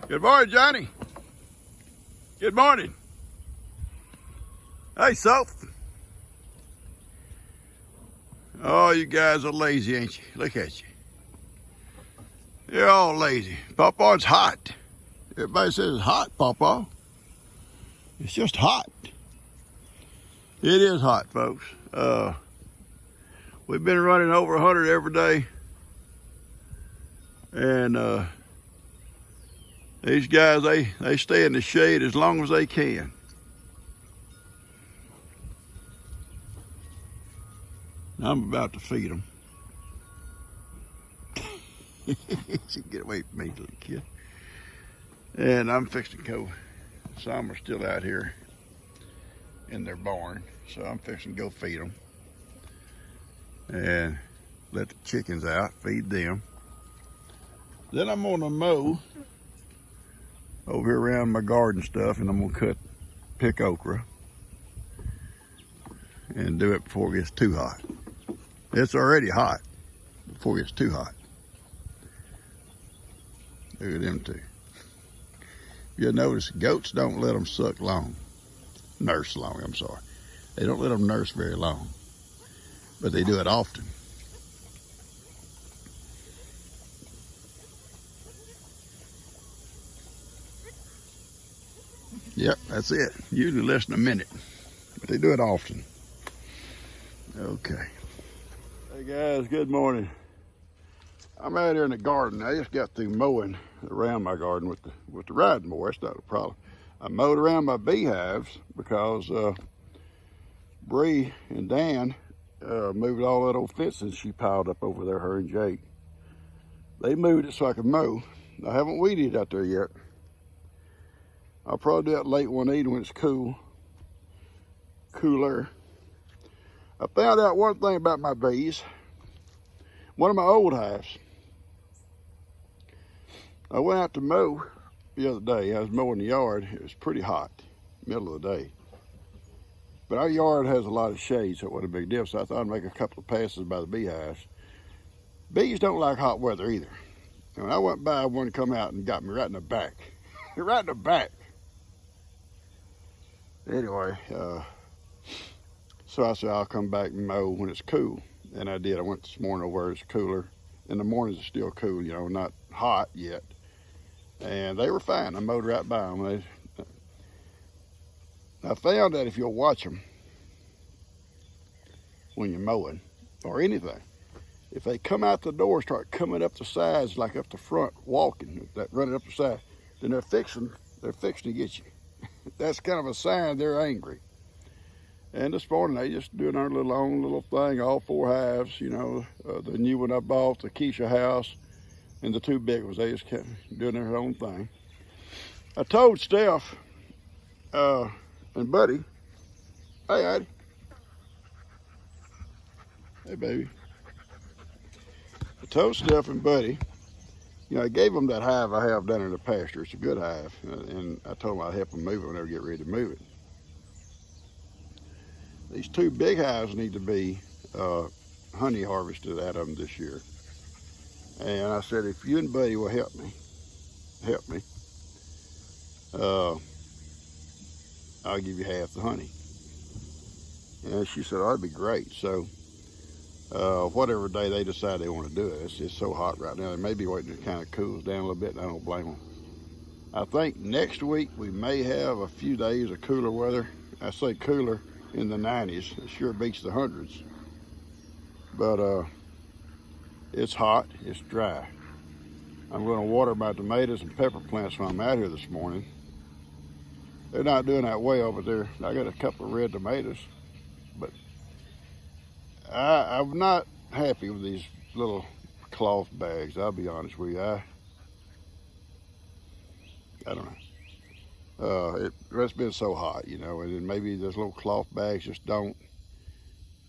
Good morning, Johnny. Good morning. Hey, Soph. Oh, you guys are lazy, ain't you? Look at you. You're all lazy. Pawpaw's hot. Everybody says it's hot, Pawpaw. It's just hot. It is hot, folks. We've been running over 100 every day. And these guys, they stay in the shade as long as they can. I'm about to feed them. Get away from me, little kid. And I'm fixing to go. Some are still out here in their barn, so I'm fixing to go feed them. And let the chickens out, feed them. Then I'm gonna mow over here around my garden stuff, and I'm gonna pick okra and do it before it gets too hot. It's already hot before it gets too hot. Look at them two. You'll notice goats don't let them nurse long, I'm sorry. They don't let them nurse very long, but they do it often. Yep, that's it. Usually less than a minute, but they do it often. Okay. Hey guys, good morning. I'm out here in the garden. I just got through mowing around my garden with the riding mower. That's not a problem. I mowed around my beehives because Bree and Dan moved all that old fencing she piled up over there, her and Jake. They moved it so I could mow. I haven't weeded out there yet. I'll probably do that late one evening when it's cooler. I found out one thing about my bees. One of my old hives. I went out to mow the other day. I was mowing the yard. It was pretty hot, middle of the day. But our yard has a lot of shade, so it wasn't a big deal. So I thought I'd make a couple of passes by the beehives. Bees don't like hot weather either. And when I went by, one come out and got me right in the back. Right in the back. Anyway, so I said I'll come back and mow when it's cool. And I did. I went this morning over where it's cooler. In the mornings it's still cool, you know, not hot yet. And they were fine. I mowed right by them. I found that if you'll watch them when you're mowing or anything, if they come out the door, start coming up the sides, like up the front, walking, running up the side, then they're fixing to get you. That's kind of a sign they're angry. And this morning they just doing their own little thing, all four hives, you know, the new one I bought, the Keisha house, and the two big ones. They just kept doing their own thing. I told Steph and Buddy, hey Addie, hey baby. I told Steph and Buddy, you know, I gave them that hive I have down in the pasture. It's a good hive, and I told them I'd help them move it whenever I get ready to move it. These two big hives need to be honey harvested out of them this year. And I said, if you and Buddy will help me, I'll give you half the honey. And she said, oh, that'd be great. So whatever day they decide they want to do it, it's just so hot right now. They may be waiting till it kind of cools down a little bit, and I don't blame them. I think next week we may have a few days of cooler weather. I say cooler in the 90s. It sure beats the hundreds. But it's hot, it's dry. I'm going to water my tomatoes and pepper plants when I'm out here this morning. They're not doing that well, but I got a couple of red tomatoes. But I'm not happy with these little cloth bags, I'll be honest with you. I don't know. It's been so hot, you know, and then maybe those little cloth bags just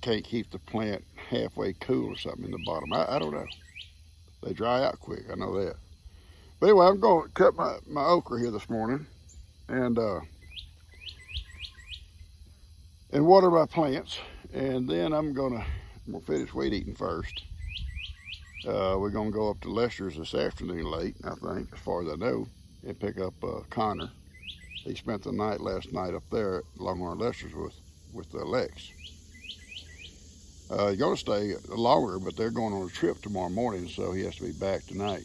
can't keep the plant halfway cool or something in the bottom. I don't know. They dry out quick, I know that. But anyway, I'm going to cut my okra here this morning and water my plants, and then I'm gonna finish weed eating first. We're gonna go up to Lester's this afternoon late, I think, as far as I know. and pick up Connor. He spent the night last night up there at Longhorn Lester's with Lex. He's going to stay longer, but they're going on a trip tomorrow morning, so he has to be back tonight.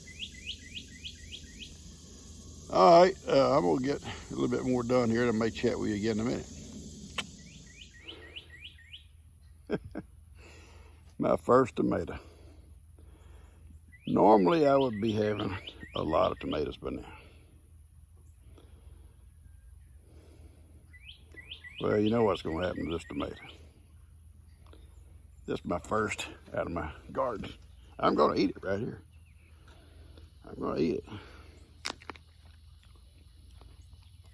All right, I'm going to get a little bit more done here, and I may chat with you again in a minute. My first tomato. Normally, I would be having a lot of tomatoes by now. Well, you know what's going to happen to this tomato. This is my first out of my garden. I'm going to eat it right here. I'm going to eat it.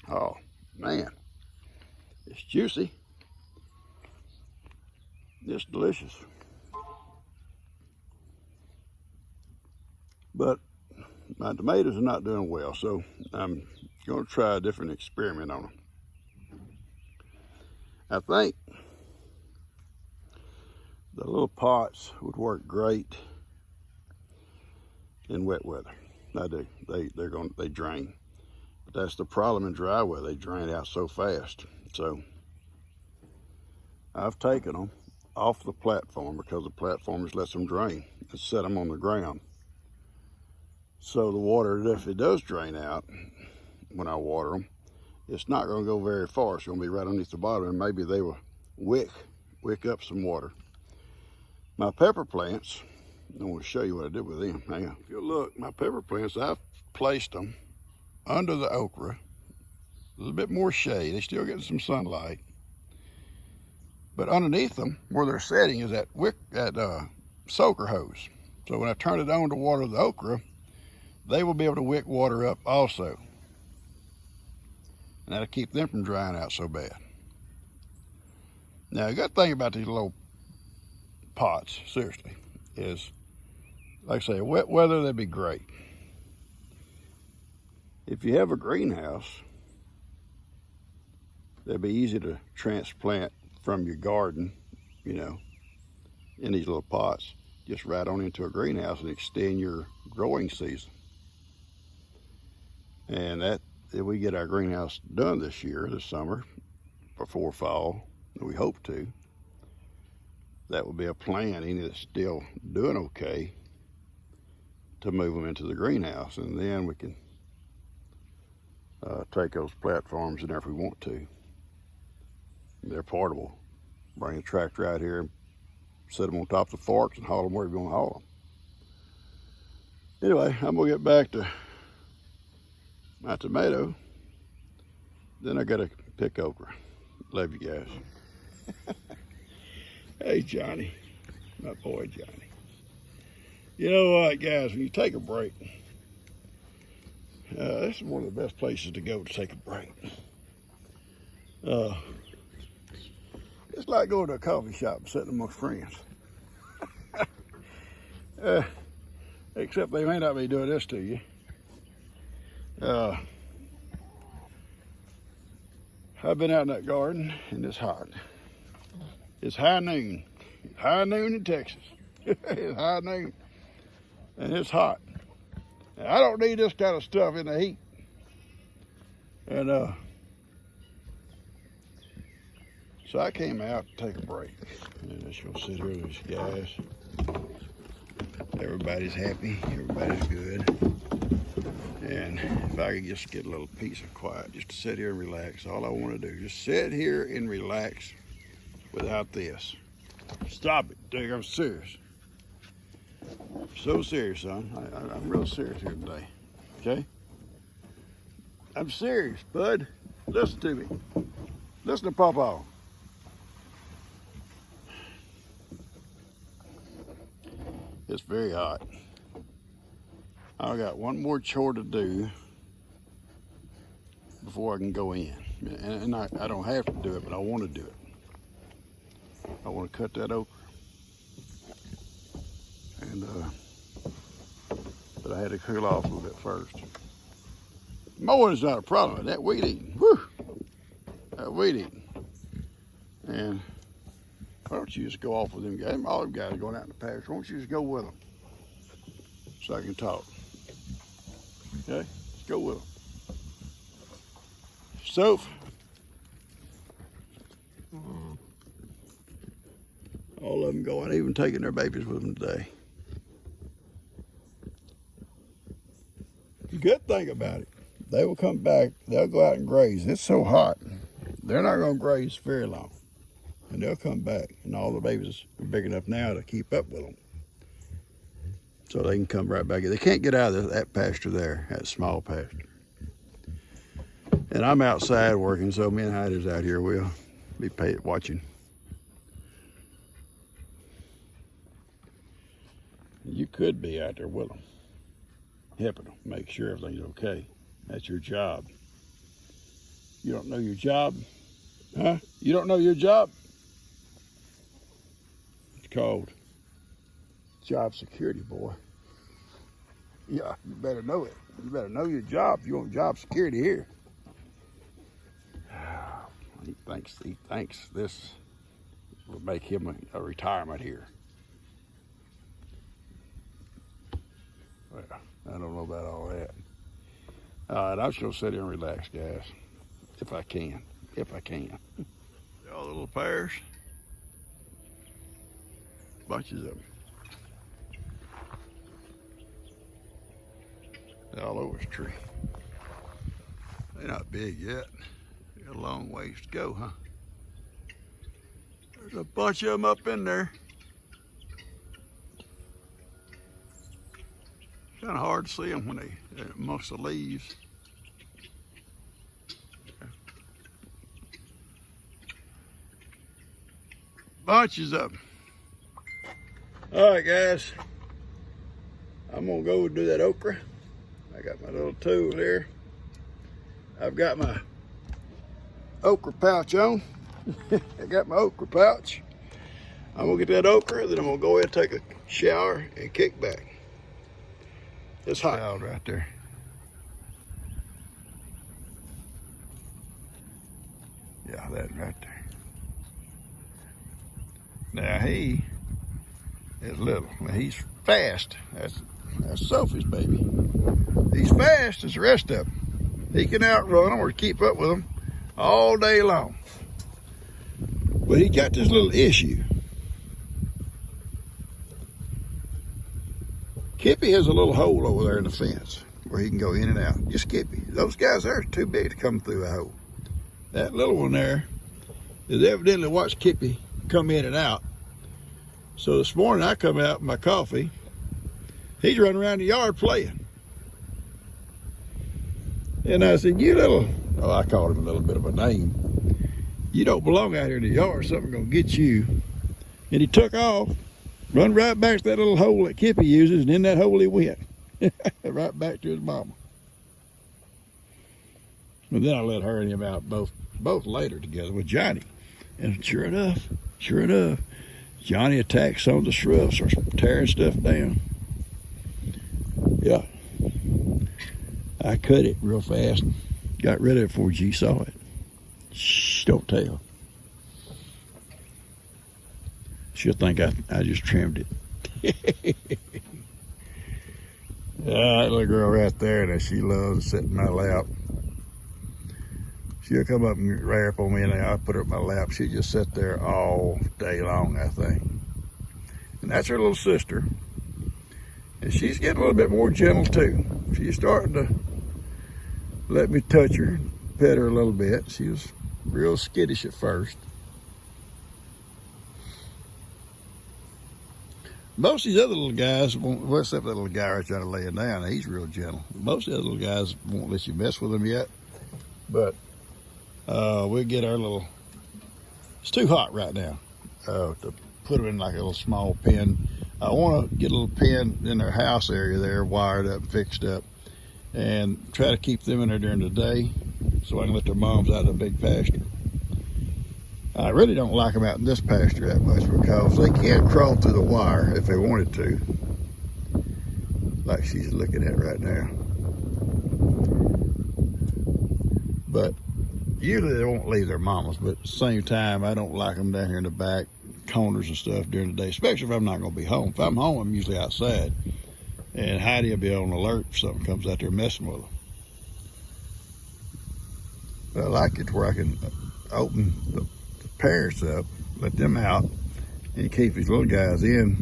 Oh, man. It's juicy. It's delicious. But my tomatoes are not doing well, so I'm going to try a different experiment on them. I think the little pots would work great in wet weather. I do. They drain. But that's the problem in dry weather. They drain out so fast. So I've taken them off the platform because the platform just lets them drain and set them on the ground. So the water, if it does drain out when I water them, it's not going to go very far. It's going to be right underneath the bottom, and maybe they will wick up some water. My pepper plants, I want to show you what I did with them. Hang on. If you look, my pepper plants, I've placed them under the okra, a little bit more shade. They still getting some sunlight. But underneath them, where they're setting, is that soaker hose. So when I turn it on to water the okra, they will be able to wick water up also. And that'll keep them from drying out so bad. Now, the good thing about these little pots, seriously, is, like I say, wet weather, they'd be great. If you have a greenhouse, they'd be easy to transplant from your garden, you know, in these little pots, just right on into a greenhouse and extend your growing season. And that, if we get our greenhouse done this summer, before fall, we hope to, that would be a plan. Any that's still doing okay, to move them into the greenhouse, and then we can take those platforms in there if we want to. They're portable. Bring a tractor out here, set them on top of the forks, and haul them where you're going to haul them. Anyway, I'm going to get back to my tomato. Then I got to pick okra. Love you guys. Hey, Johnny, my boy Johnny. You know what, guys, when you take a break, this is one of the best places to go to take a break. It's like going to a coffee shop and sitting amongst friends. Except they may not be doing this to you. I've been out in that garden and it's hot. It's high noon. High noon in Texas. It's high noon. And it's hot. And I don't need this kind of stuff in the heat. And so I came out to take a break. And just gonna sit here with these guys. Everybody's happy. Everybody's good. And if I could just get a little peace and quiet, just to sit here and relax, all I want to do, just sit here and relax without this. Stop it, Dick, I'm serious. So serious, son. I'm real serious here today, okay? I'm serious, bud. Listen to me. Listen to Pawpaw. It's very hot. I got one more chore to do before I can go in. And I don't have to do it, but I want to do it. I want to cut that okra. And, but I had to cool off a little bit first. Mowing is not a problem. That weed eating, whew, that weed eating. And why don't you just go off with them guys? All them guys going out in the pasture. Why don't you just go with them so I can talk? Okay, let's go with them. Soph. All of them going, even taking their babies with them today. The good thing about it, they will come back, they'll go out and graze. It's so hot, they're not gonna graze very long. And they'll come back, and all the babies are big enough now to keep up with them. So they can come right back. They can't get out of that pasture there, that small pasture. And I'm outside working, so me and Heidi's out here. We'll be watching. You could be out there with them, helping them, make sure everything's okay. That's your job. You don't know your job? Huh? You don't know your job? It's called job security, boy. Yeah, you better know it. You better know your job. You want job security here. He thinks this will make him a retirement here. Well, I don't know about all that. All right, I'm just gonna sit here and relax, guys. If I can. All the little pears. Bunches of them. They're all over the tree. They're not big yet. They got a long ways to go, huh? There's a bunch of them up in there. Kind of hard to see them when they're amongst the leaves. Bunches of them. All right, guys. I'm gonna go do that okra. I got my little tool here. I've got my okra pouch on. I got my okra pouch. I'm gonna get that okra, then I'm gonna go ahead and take a shower and kick back. It's hot out right there. Yeah, that right there. Now he is little. Now he's fast. That's Sophie's baby. He's fast as the rest of them. He can outrun them or keep up with them all day long. But he got this little issue. Kippy has a little hole over there in the fence where he can go in and out. Just Kippy. Those guys there are too big to come through a hole. That little one there is evidently watched Kippy come in and out. So this morning I come out with my coffee. He's running around the yard playing. And I said, you little, oh, I called him a little bit of a name. You don't belong out here in the yard. Something's gonna get you. And he took off. Run right back to that little hole that Kippy uses, and in that hole he went. Right back to his mama. And then I let her and him out both later together with Johnny. And sure enough, Johnny attacked some of the shrubs, starts tearing stuff down. Yeah. I cut it real fast and got rid of it before G saw it. Shh, don't tell. She'll think I just trimmed it. That little girl right there, that she loves to sit in my lap. She'll come up and rap on me, and I'll put her in my lap. She'll just sit there all day long, I think. And that's her little sister. And she's getting a little bit more gentle too. She's starting to let me touch her, pet her a little bit. She was real skittish at first. Most of these other little guys won't, well, except that little guy right trying to lay it down, he's real gentle. Most of the other little guys won't let you mess with them yet. But we'll get our little, it's too hot right now to put them in like a little small pen. I want to get a little pen in their house area there, wired up, fixed up, and try to keep them in there during the day so I can let their moms out of the big pasture. I really don't like them out in this pasture that much because they can't crawl through the wire if they wanted to, like she's looking at right now. But usually they won't leave their mamas, but at the same time, I don't like them down here in the back corners and stuff during the day, especially if I'm not going to be home. If I'm home, I'm usually outside, and Heidi will be on alert if something comes out there messing with them. But I like it to where I can open the parents up, let them out, and keep these little guys in.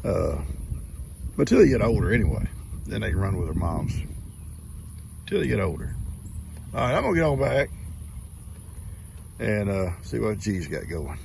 But till they get older anyway, then they can run with their moms. Till they get older. All right, I'm gonna get on back and see what G's got going.